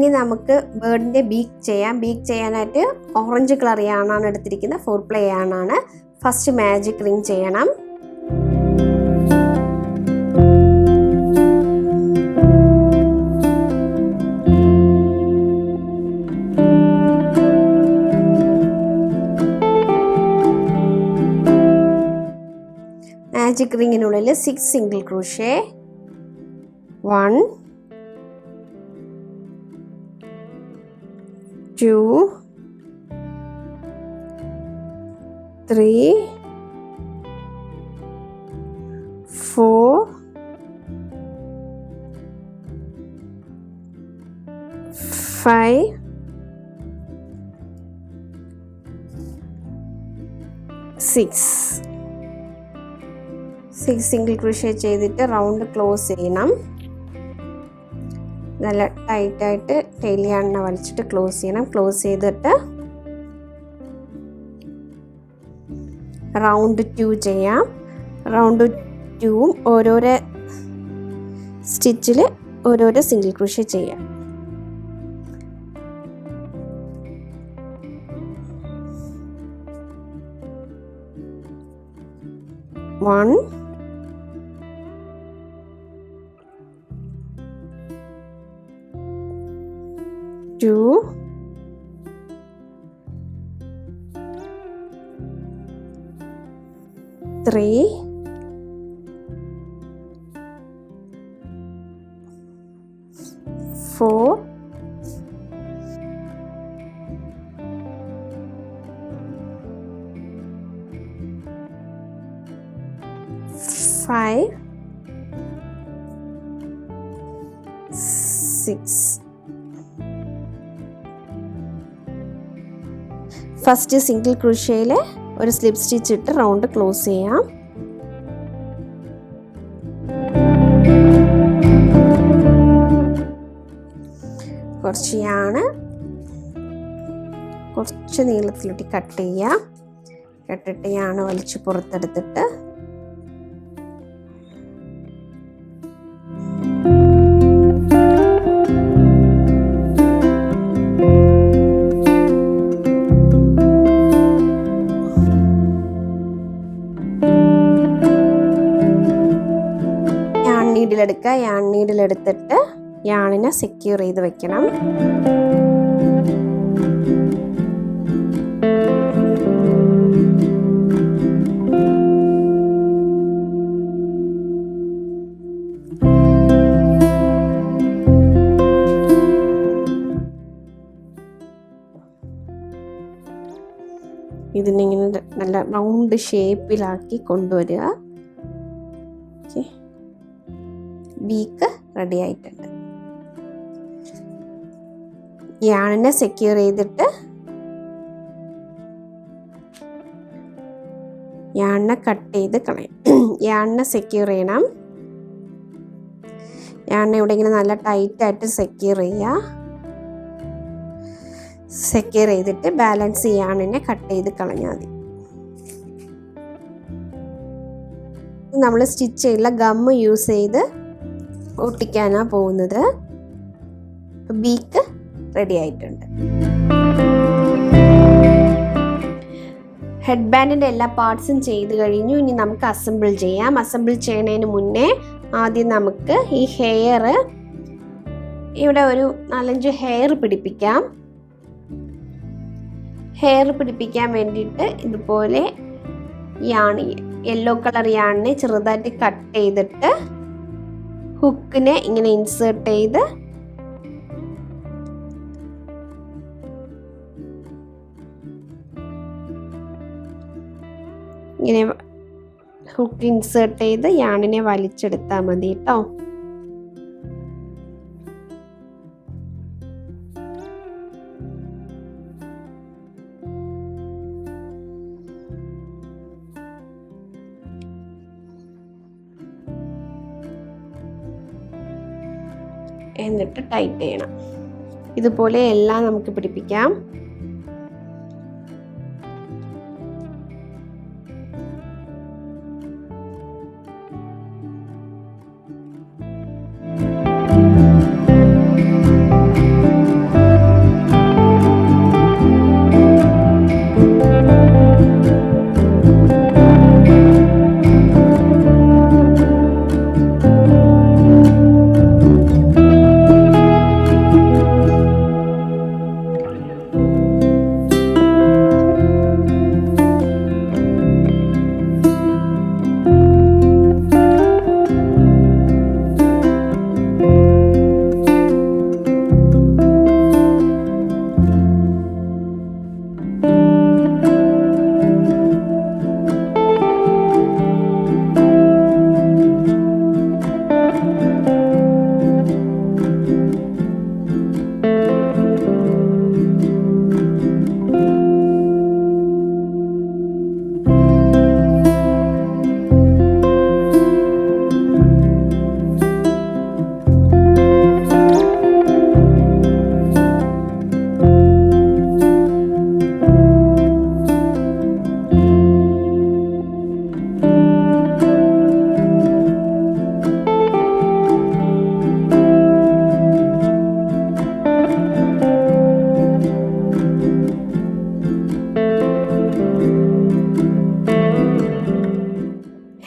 ഇനി നമുക്ക് ബേർഡിൻ്റെ ബീക്ക് ചെയ്യാം. ബീക്ക് ചെയ്യാനായിട്ട് ഓറഞ്ച് കളർ യാണാണ് എടുത്തിരിക്കുന്നത്. 4 പ്ലേ യാണാണ്. ഫസ്റ്റ് മാജിക് റിംഗ് ചെയ്യണം. മാജിക് റിങ്ങിനുള്ളിൽ 6 സിംഗിൾ ക്രോഷേ. 1 2 3 4 5 6 സിംഗിൾ ക്രോഷേ ചെയ്തിട്ട് റൗണ്ട് ക്ലോസ് ചെയ്യണം. നല്ല ടൈറ്റായിട്ട് ടെയിൽ യാണിനെ വലിച്ചിട്ട് ക്ലോസ് ചെയ്യണം. ക്ലോസ് ചെയ്തിട്ട് റൗണ്ട് 2 ചെയ്യാം. റൗണ്ട് 2ഉം ഓരോരോ സ്റ്റിച്ചിൽ ഓരോരോ സിംഗിൾ ക്രോഷേ ചെയ്യാം. 1 2 3 4 5 6 ഫസ്റ്റ് സിംഗിൾ ക്രോഷേയിൽ ഒരു സ്ലിപ്പ് സ്റ്റിച്ച് ഇട്ട് റൗണ്ട് ക്ലോസ് ചെയ്യാം. കുറച്ച് യാണ് കുറച്ച് നീളത്തിലോട്ട് കട്ട് ചെയ്യാം. കട്ടിട്ട് യാണ് വലിച്ച് പുറത്തെടുത്തിട്ട് എടുക്കുക. യാൺ നീഡിൽ എടുത്തിട്ട് യാണിനെ സെക്യൂർ ചെയ്ത് വെക്കണം. ഇതിനിങ്ങനെ നല്ല റൗണ്ട് ഷേപ്പിലാക്കി കൊണ്ടുവരിക. ഓക്കെ, ബീക്ക് റെഡി ആയിട്ടുണ്ട്. യാണിനെ സെക്യൂർ ചെയ്തിട്ട് യാണിനെ കട്ട് ചെയ്ത് കളയും. യാണിനെ സെക്യൂർ ചെയ്യണം. യാണിനെ ഇവിടെ ഇങ്ങനെ നല്ല ടൈറ്റായിട്ട് സെക്യൂർ ചെയ്യുക. സെക്യൂർ ചെയ്തിട്ട് ബാലൻസ് യാണിനെ കട്ട് ചെയ്ത് കളഞ്ഞാൽ മതി. നമ്മൾ സ്റ്റിച്ച് ചെയ്യുന്ന ഗമ്മ് യൂസ് ചെയ്ത് ഒട്ടിക്കാനാണ് പോകുന്നത്. ബീക്ക് റെഡി ആയിട്ടുണ്ട്. ഹെഡ് ബാൻഡിൻ്റെ എല്ലാ പാർട്സും ചെയ്ത് കഴിഞ്ഞു. ഇനി നമുക്ക് അസംബിൾ ചെയ്യാം. അസംബിൾ ചെയ്യുന്നതിന് മുന്നേ ആദ്യം നമുക്ക് ഈ ഹെയർ ഇവിടെ ഒരു 4-5 ഹെയർ പിടിപ്പിക്കാം. ഹെയർ പിടിപ്പിക്കാൻ വേണ്ടിയിട്ട് ഇതുപോലെ യാണി യെല്ലോ കളർ യാണിനെ ചെറുതായിട്ട് കട്ട് ചെയ്തിട്ട് ഹുക്കിനെ ഇങ്ങനെ ഇൻസേർട്ട് ചെയ്ത് ഇങ്ങനെ ഹുക്ക് ഇൻസേർട്ട് ചെയ്ത് യാണിനെ വലിച്ചെടുത്താൽ മതി കേട്ടോ. എന്നിട്ട് ടൈറ്റ് ചെയ്യണം. ഇതുപോലെ എല്ലാം നമുക്ക് പിടിപ്പിക്കാം.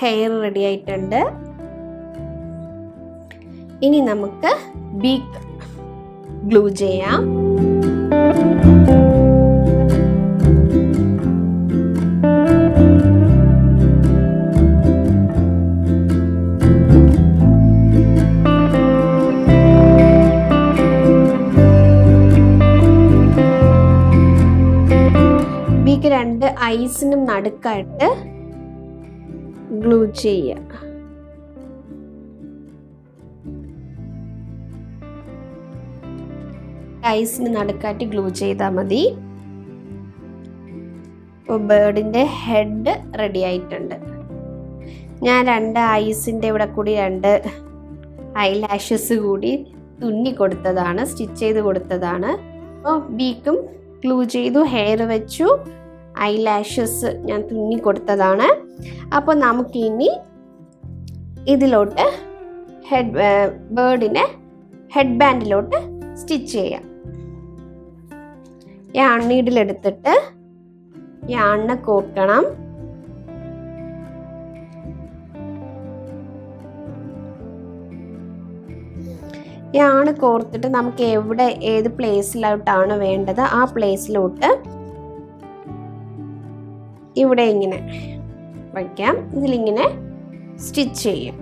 ഹെയർ റെഡി ആയിട്ടുണ്ട്. ഇനി നമുക്ക് ബീക്ക് ഗ്ലൂ ചെയ്യാം. ബീക്ക് 2 ഐസിനും നടുക്കായിട്ട് ഗ്ലൂ ചെയ്യുക. ഐസിന് നടുക്കായിട്ട് ഗ്ലൂ ചെയ്താൽ മതി. ഇപ്പോൾ ബേർഡിൻ്റെ ഹെഡ് റെഡി ആയിട്ടുണ്ട്. ഞാൻ 2 ഐസിൻ്റെ ഇവിടെ കൂടി 2 ഐലാഷസ് കൂടി തുന്നി കൊടുത്തതാണ്, സ്റ്റിച്ച് ചെയ്ത് കൊടുത്തതാണ്. അപ്പോൾ ബീക്കും ഗ്ലൂ ചെയ്തു, ഹെയർ വെച്ചു, ഐലാഷസ് ഞാൻ തുന്നി കൊടുത്തതാണ്. അപ്പോൾ നമുക്കിനി ഇതിലോട്ട് ബേർഡിനെ ഹെഡ് ബാൻഡിലോട്ട് സ്റ്റിച്ച് ചെയ്യാം. യാൺ നീഡിലെടുത്തിട്ട് യാണിനെ കോർക്കണം. യാണ് കോർത്തിട്ട് നമുക്ക് ഏത് പ്ലേസിലോട്ടാണ് വേണ്ടത് ആ പ്ലേസിലോട്ട് ഇവിടെ ഇങ്ങനെ വയ്ക്കാം. ഇതിലിങ്ങനെ സ്റ്റിച്ച് ചെയ്യാം.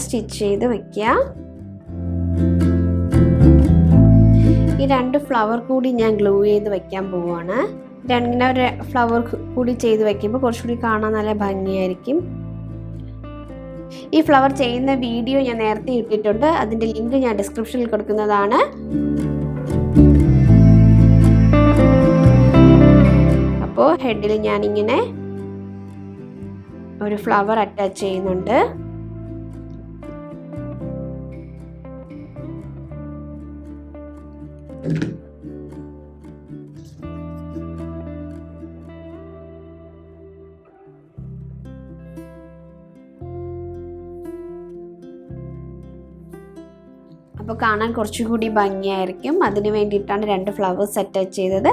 സ്റ്റിച്ച് ചെയ്ത് വെക്കുക. ഈ 2 ഫ്ലവർ കൂടി ഞാൻ ഗ്ലൂ ചെയ്ത് വെക്കാൻ പോവുകയാണ്. ഇങ്ങനെ ഒരു ഫ്ലവർ കൂടി ചെയ്ത് വെക്കുമ്പോൾ കുറച്ചുകൂടി കാണാൻ നല്ല ഭംഗിയായിരിക്കും. ഈ ഫ്ലവർ ചെയ്യുന്ന വീഡിയോ ഞാൻ നേരത്തെ ഇട്ടിട്ടുണ്ട്. അതിൻ്റെ ലിങ്ക് ഞാൻ ഡിസ്ക്രിപ്ഷനിൽ കൊടുക്കുന്നതാണ്. അപ്പോൾ ഹെഡിൽ ഞാനിങ്ങനെ ഒരു ഫ്ലവർ അറ്റാച്ച് ചെയ്യുന്നുണ്ട്. അപ്പോൾ കാണാൻ കുറച്ചുകൂടി ഭംഗിയായിരിക്കും. അതിന് വേണ്ടിയിട്ടാണ് 2 ഫ്ലവേഴ്സ് അറ്റാച്ച് ചെയ്തത്.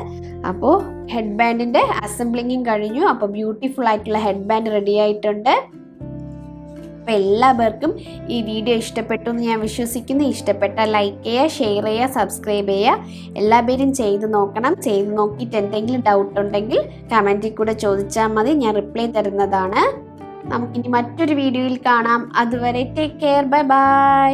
അപ്പോൾ ഹെഡ് ബാൻഡിൻ്റെ അസംബ്ലിങ്ങും കഴിഞ്ഞു. അപ്പോൾ ബ്യൂട്ടിഫുൾ ആയിട്ടുള്ള ഹെഡ് ബാൻഡ് റെഡി ആയിട്ടുണ്ട്. അപ്പോൾ എല്ലാവർക്കും ഈ വീഡിയോ ഇഷ്ടപ്പെട്ടു എന്ന് ഞാൻ വിശ്വസിക്കുന്നു. ഇഷ്ടപ്പെട്ടാൽ ലൈക്ക് ചെയ്യുക, ഷെയർ ചെയ്യുക, സബ്സ്ക്രൈബ് ചെയ്യുക. എല്ലാവരും ചെയ്ത് നോക്കണം. ചെയ്ത് നോക്കിയിട്ട് എന്തെങ്കിലും ഡൗട്ട് ഉണ്ടെങ്കിൽ കമൻറ്റിൽ കൂടെ ചോദിച്ചാൽ മതി, ഞാൻ റിപ്ലൈ തരുന്നതാണ്. നമുക്കിനി മറ്റൊരു വീഡിയോയിൽ കാണാം. അതുവരെ ടേക്ക് കെയർ, ബൈ ബൈ.